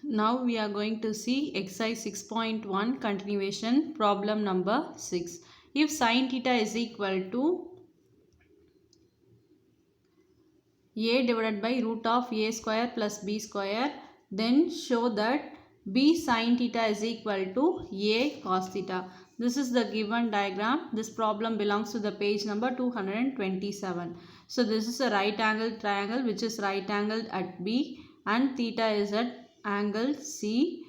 Now we are going to see exercise 6.1 continuation problem number 6. If sin theta is equal to a divided by root of a square plus b square, then show that b sin theta is equal to a cos theta. This is the given diagram. This problem belongs to the page number 227. So this is a right angle triangle which is right angled at B and theta is at angle C.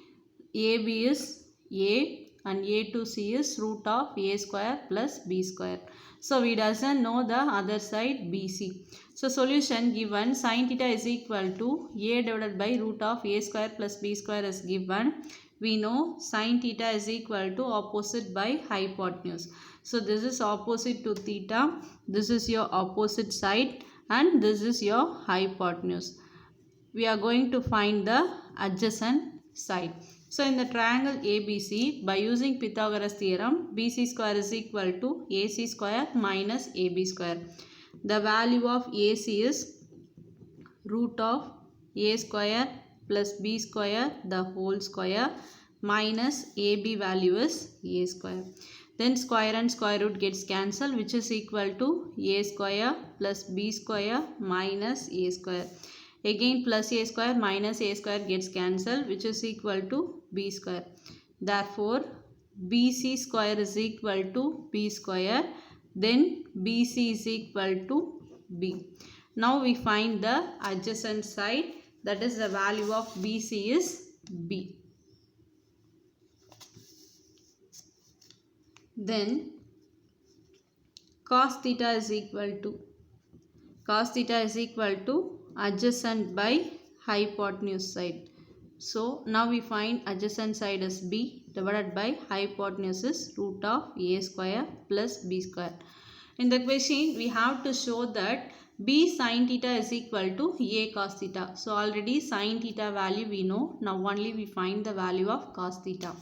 AB is A and A to C is root of a square plus b square. So we doesn't know the other side BC. So solution given sin theta is equal to a divided by root of a square plus b square is given. We know sin theta is equal to opposite by hypotenuse. So this is opposite to theta. This is your opposite side and this is your hypotenuse. We are going to find the adjacent side. So in the triangle ABC, by using Pythagoras theorem, BC square is equal to AC square minus AB square. The value of AC is root of A square plus B square the whole square minus AB value is A square. Then square and square root gets cancelled, which is equal to A square plus B square minus A square. Again plus a square minus a square gets cancelled, which is equal to b square. Therefore, BC square is equal to b square. Then BC is equal to b. Now we find the adjacent side, that is the value of BC is b. Then cos theta is equal to adjacent by hypotenuse side. So now we find adjacent side as b divided by hypotenuse is root of a square plus b square. In the question we have to show that b sin theta is equal to a cos theta. So already sin theta value we know. Now only we find the value of cos theta.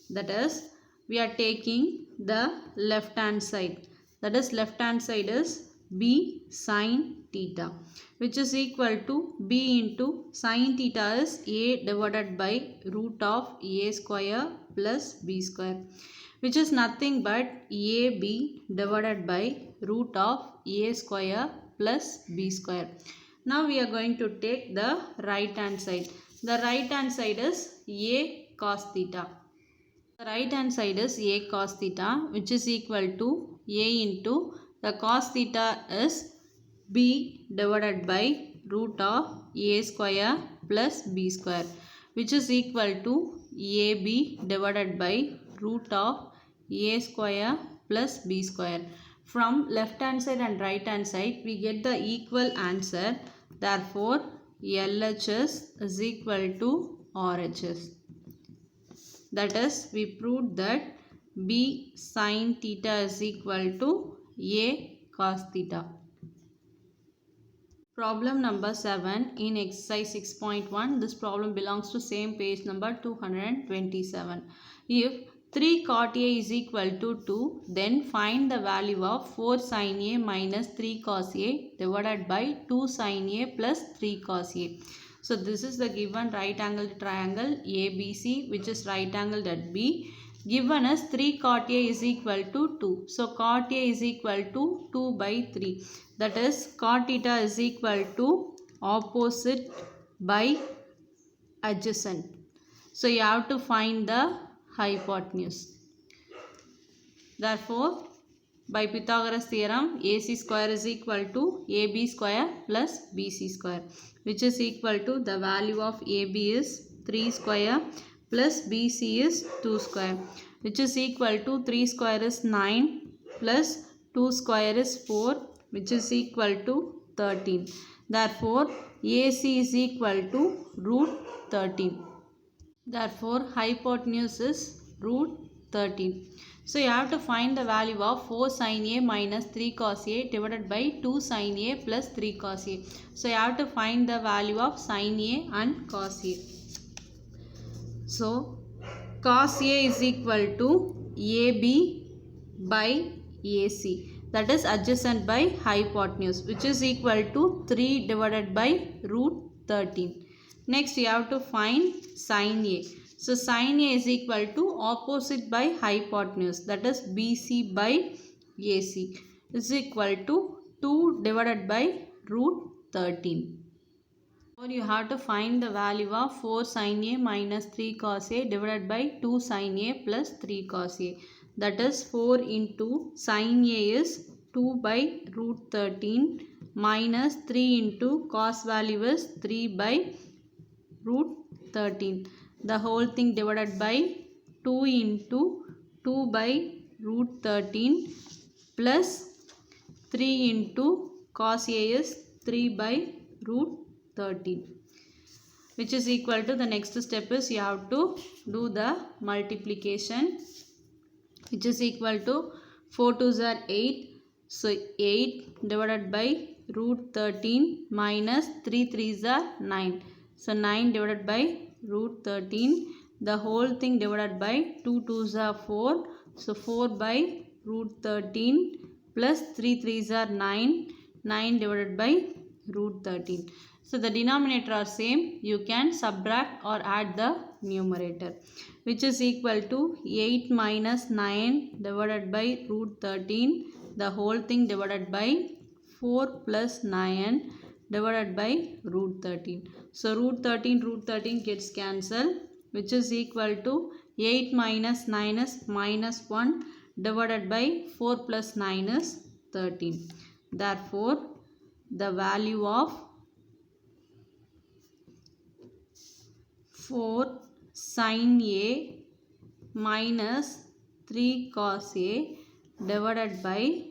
That is, we are taking the left hand side. That is, left hand side is b sin theta, which is equal to b into sin theta is a divided by root of a square plus b square, which is nothing but ab divided by root of a square plus b square. Now we are going to take the right hand side. The right hand side is a cos theta. The right hand side is a cos theta, which is equal to a into the cos theta is b divided by root of a square plus b square, which is equal to ab divided by root of a square plus b square. From left hand side and right hand side we get the equal answer. Therefore, LHS is equal to RHS. That is, we proved that b sin theta is equal to a cos theta. Problem number 7 in exercise 6.1. This problem belongs to same page number 227. If 3 cot A is equal to 2, then find the value of 4 sin A minus 3 cos A divided by 2 sin A plus 3 cos A. So this is the given right angled triangle ABC, which is right angled at B. Given as 3 cot A is equal to 2. So cot A is equal to 2 by 3. That is, cot theta is equal to opposite by adjacent. So you have to find the hypotenuse. Therefore, by Pythagoras theorem, AC square is equal to AB square plus BC square, which is equal to the value of AB is 3 square plus BC is 2 square, which is equal to 3 square is 9 plus 2 square is 4, which is equal to 13. Therefore, AC is equal to root 13. Therefore, hypotenuse is root 13. So you have to find the value of 4 sin A minus 3 cos A divided by 2 sin A plus 3 cos A. So you have to find the value of sin A and cos A. So cos A is equal to AB by AC. That is adjacent by hypotenuse, which is equal to 3 divided by root 13. Next you have to find sin A. So sin A is equal to opposite by hypotenuse, that is BC by AC, is equal to 2 divided by root 13. Or you have to find the value of 4 sin A minus 3 cos A divided by 2 sin A plus 3 cos A. That is 4 into sin A is 2 by root 13 minus 3 into cos value is 3 by root 13. The whole thing divided by 2 into 2 by root 13 plus 3 into cos A is 3 by root 13, which is equal to, the next step is you have to do the multiplication, which is equal to 4 2s are 8. So 8 divided by root 13 minus 3 3s are 9. So 9 divided by root 13. The whole thing divided by 2 2s are 4. So 4 by root 13 plus 3 3s are 9. 9 divided by root 13. So the denominator are same. You can subtract or add the numerator, which is equal to 8 minus 9 divided by root 13. The whole thing divided by 4 plus 9 divided by root 13. So root 13 gets cancelled, which is equal to 8 minus 9 is minus 1 divided by 4 plus 9 is 13. Therefore, the value of 4 sin A minus 3 cos A divided by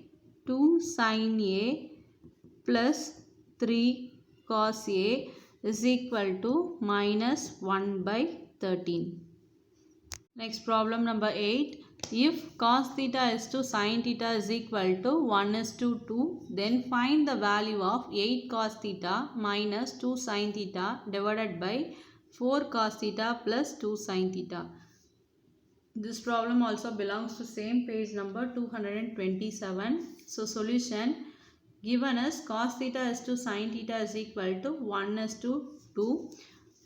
2 sin A plus 3 cos A is equal to minus 1 by 13. Next, problem number 8. If cos theta is to sin theta is equal to 1:2, then find the value of 8 cos theta minus 2 sin theta divided by 4 cos theta plus 2 sin theta. This problem also belongs to same page number 227. So solution, given as cos theta is to sin theta is equal to 1:2.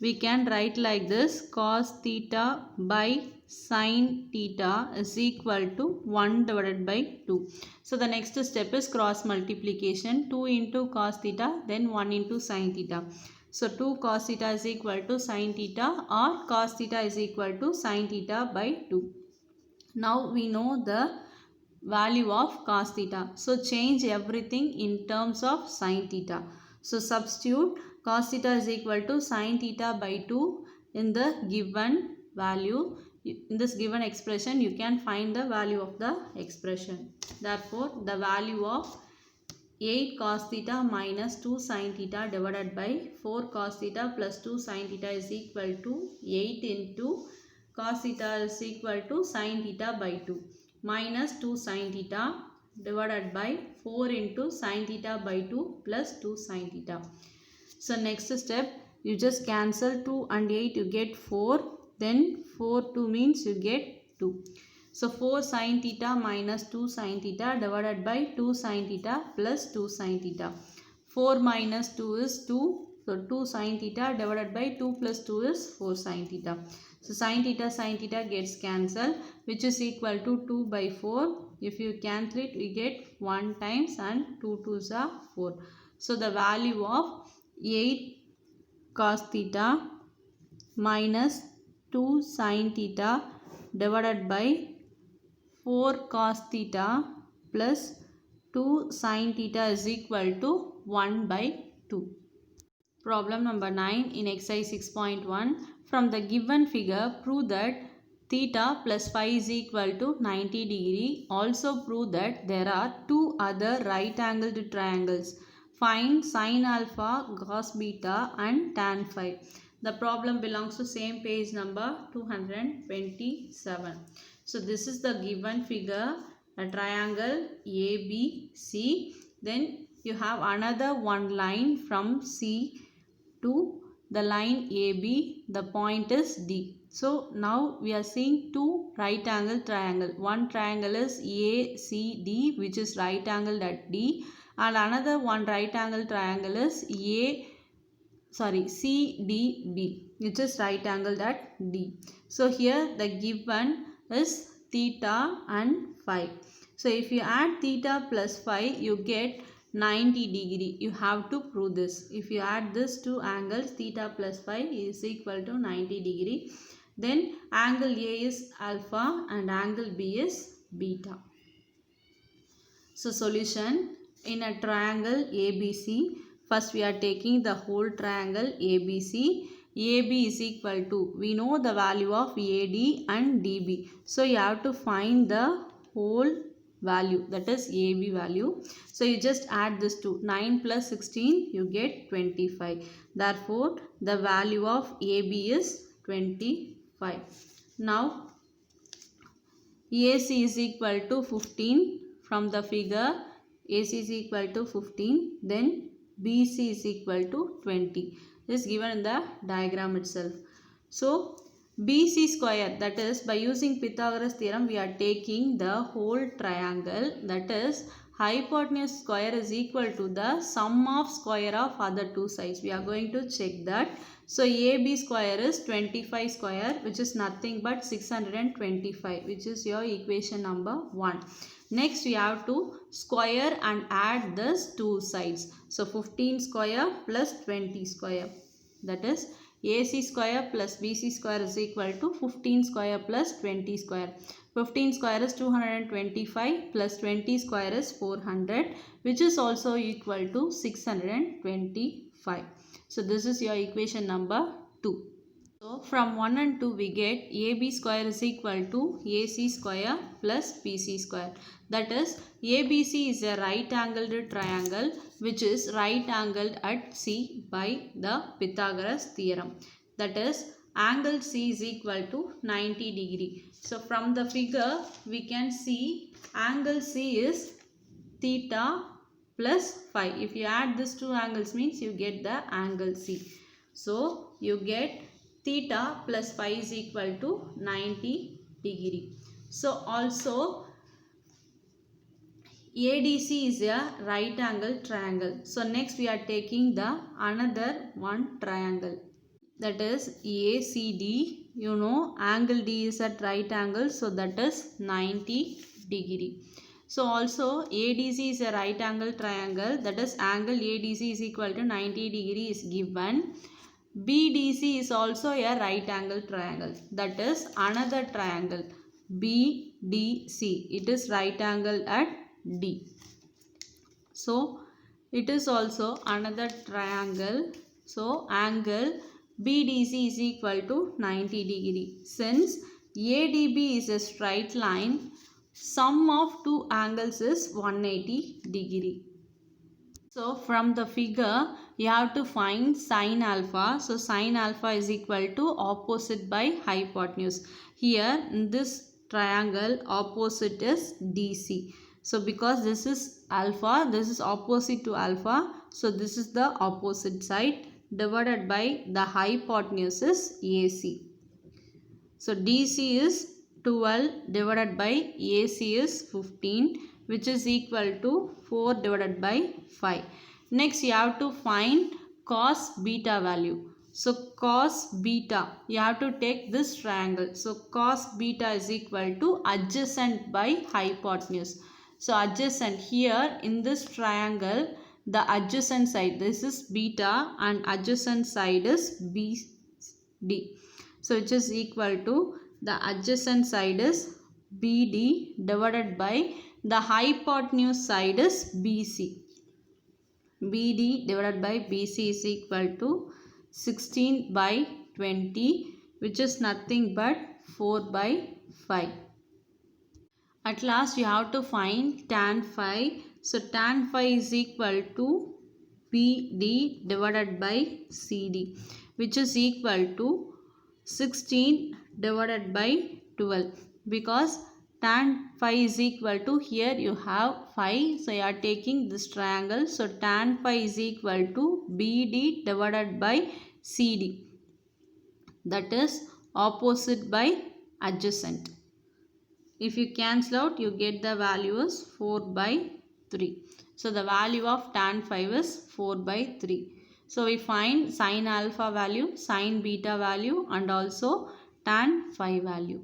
We can write like this: cos theta by sin theta is equal to 1 divided by 2. So the next step is cross multiplication. 2 into cos theta, then 1 into sin theta. So 2 cos theta is equal to sin theta, or cos theta is equal to sin theta by 2. Now we know the value of cos theta. So change everything in terms of sin theta. So substitute cos theta is equal to sin theta by 2 in the given value. In this given expression, you can find the value of the expression. Therefore, the value of 8 cos theta minus 2 sin theta divided by 4 cos theta plus 2 sin theta is equal to 8 into cos theta is equal to sin theta by 2 minus 2 sin theta divided by 4 into sin theta by 2 plus 2 sin theta. So next step, you just cancel 2 and 8, you get 4. Then 4 2 means you get 2. So 4 sin theta minus 2 sin theta divided by 2 sin theta plus 2 sin theta. 4 minus 2 is 2. So 2 sin theta divided by 2 plus 2 is 4 sin theta. So sin theta gets cancelled, which is equal to 2 by 4. If you cancel it, we get 1 times and 2 2s are 4. So the value of 8 cos theta minus 2 sin theta divided by 4 cos theta plus 2 sin theta is equal to 1 by 2. Problem number 9 in exercise 6.1. From the given figure, prove that theta plus phi is equal to 90 degree. Also prove that there are two other right angled triangles. Find sin alpha, cos beta and tan phi. The problem belongs to same page number 227. So this is the given figure, a triangle ABC. Then you have another one line from C to the line AB. The point is D. So now we are seeing two right angle triangle. One triangle is ACD, which is right angled at D, and another one right angle triangle is CDB, which is right angled at D. So here the given is theta and phi. So if you add theta plus phi, you get 90 degree. You have to prove this. If you add this two angles, theta plus phi is equal to 90 degree. Then angle A is alpha and angle B is beta. So solution, in a triangle ABC, first we are taking the whole triangle ABC. AB is equal to, we know the value of AD and DB. So you have to find the whole value, that is AB value. So you just add this to 9 plus 16, you get 25. Therefore, the value of AB is 25. Now, AC is equal to 15. From the figure, AC is equal to 15. Then BC is equal to 20. This is given in the diagram itself. So, BC square, that is by using Pythagoras theorem, we are taking the whole triangle, that is hypotenuse square is equal to the sum of square of other two sides. We are going to check that. So AB square is 25 square, which is nothing but 625, which is your equation number 1. Next we have to square and add this two sides. So 15 square plus 20 square, that is AC square plus BC square is equal to 15 square plus 20 square. 15 square is 225 plus 20 square is 400, which is also equal to 625. So this is your equation number 2. So from 1 and 2 we get AB square is equal to AC square plus BC square. That is ABC is a right angled triangle which is right angled at C by the Pythagoras theorem. That is angle C is equal to 90 degree. So from the figure we can see angle C is theta plus phi. If you add these two angles means you get the angle C. So you get theta plus phi is equal to 90 degree. So also ADC is a right angle triangle. So next we are taking the another one triangle, that is ACD. You know angle D is at right angle, so that is 90 degree. So also ADC is a right angle triangle, that is angle ADC is equal to 90 degree is given. BDC is also a right angle triangle, that is another triangle BDC. It is right angle at D. So it is also another triangle. So angle BDC is equal to 90 degree. Since ADB is a straight line, sum of two angles is 180 degree. So from the figure you have to find sine alpha. So sine alpha is equal to opposite by hypotenuse. Here in this triangle opposite is DC. So because this is alpha, this is opposite to alpha. So this is the opposite side divided by the hypotenuse is AC. So DC is 12 divided by AC is 15, which is equal to 4 divided by 5. Next you have to find cos beta value. So cos beta, you have to take this triangle. So cos beta is equal to adjacent by hypotenuse. So adjacent, here in this triangle, the adjacent side, this is beta and adjacent side is BD. So which is equal to the adjacent side is BD divided by the hypotenuse side is BC. BD divided by BC is equal to 16 by 20, which is nothing but 4 by 5. At last you have to find tan phi. So tan phi is equal to BD divided by CD, which is equal to 16 divided by 12, because tan phi is equal to, here you have phi, so you are taking this triangle. So tan phi is equal to BD divided by CD, that is opposite by adjacent. If you cancel out, you get the value is 4 by 3. So the value of tan phi is 4 by 3. So we find sin alpha value, sin beta value and also tan phi value.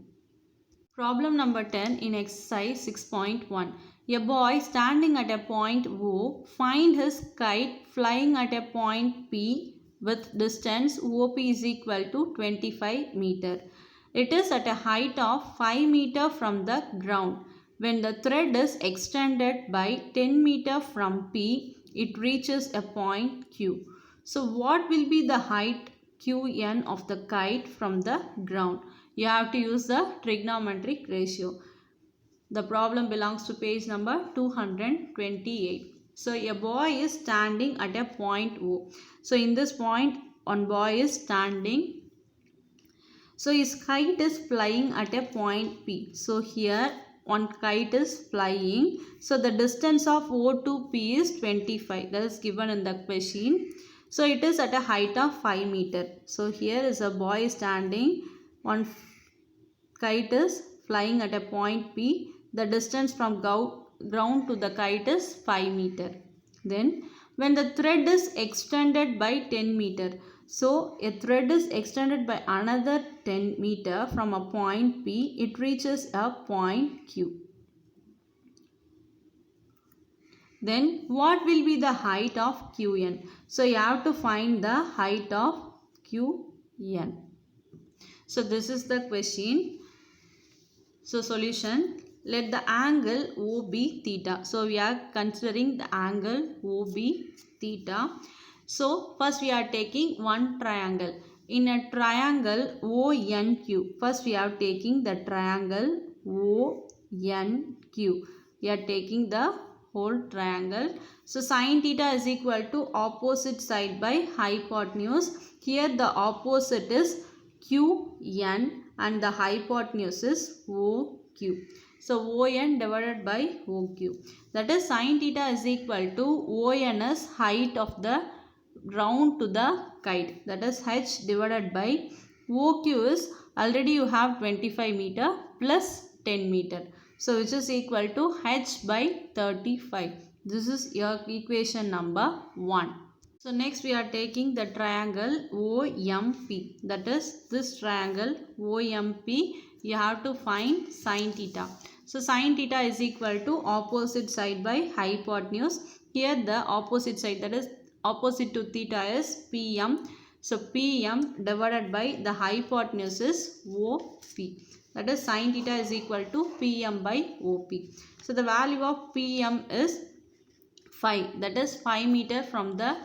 Problem number 10 in exercise 6.1. A boy standing at a point O find his kite flying at a point P with distance OP is equal to 25 meter. It is at a height of 5 meter from the ground. When the thread is extended by 10 meter from P, it reaches a point Q. So what will be the height Qn of the kite from the ground? You have to use the trigonometric ratio. The problem belongs to page number 228. So a boy is standing at a point O. So in this point, one boy is standing. So his kite is flying at a point P. So here one kite is flying. So the distance of O to P is 25. That is given in the question. So it is at a height of 5 meter. So here is a boy standing. One kite is flying at a point P. The distance from ground to the kite is 5 meter. Then when the thread is extended by 10 meter. So a thread is extended by another 10 meter from a point P. It reaches a point Q. Then what will be the height of Qn? So you have to find the height of Qn. So this is the question. So solution, let the angle OB theta. So we are considering the angle OB theta. So first we are taking one triangle. In a triangle ONQ, first we are taking the triangle ONQ. We are taking the whole triangle. So sin theta is equal to opposite side by hypotenuse. Here the opposite is QN and the hypotenuse is OQ. So ON divided by OQ. That is sin theta is equal to ON is height of the ground to the kite. That is H divided by OQ is already you have 25 meter plus 10 meter. So which is equal to H by 35. This is your equation number 1. So next we are taking the triangle OMP. That is this triangle OMP. You have to find sin theta. So sin theta is equal to opposite side by hypotenuse. Here the opposite side, that is opposite to theta, is PM. So PM divided by the hypotenuse is OP. That is sin theta is equal to PM by OP. So the value of PM is 5. That is 5 meter from the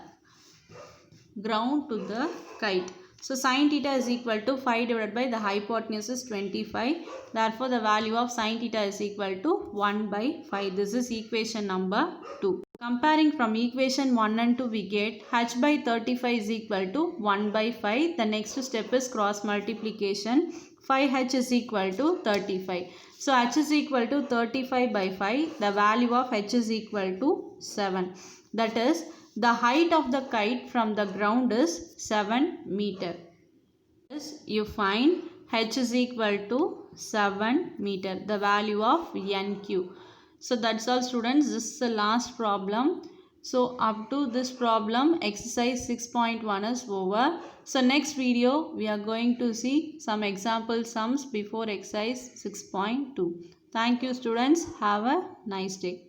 ground to the kite. So sin theta is equal to 5 divided by the hypotenuse is 25. Therefore the value of sin theta is equal to 1 by 5. This is equation number 2. Comparing from equation 1 and 2, we get H by 35 is equal to 1 by 5. The next step is cross multiplication. 5H is equal to 35. So H is equal to 35 by 5. The value of H is equal to 7. That is, the height of the kite from the ground is 7 meter. Thus, you find H is equal to 7 meter. The value of NQ. So that's all students. This is the last problem. So up to this problem, exercise 6.1 is over. So next video, we are going to see some example sums before exercise 6.2. Thank you students. Have a nice day.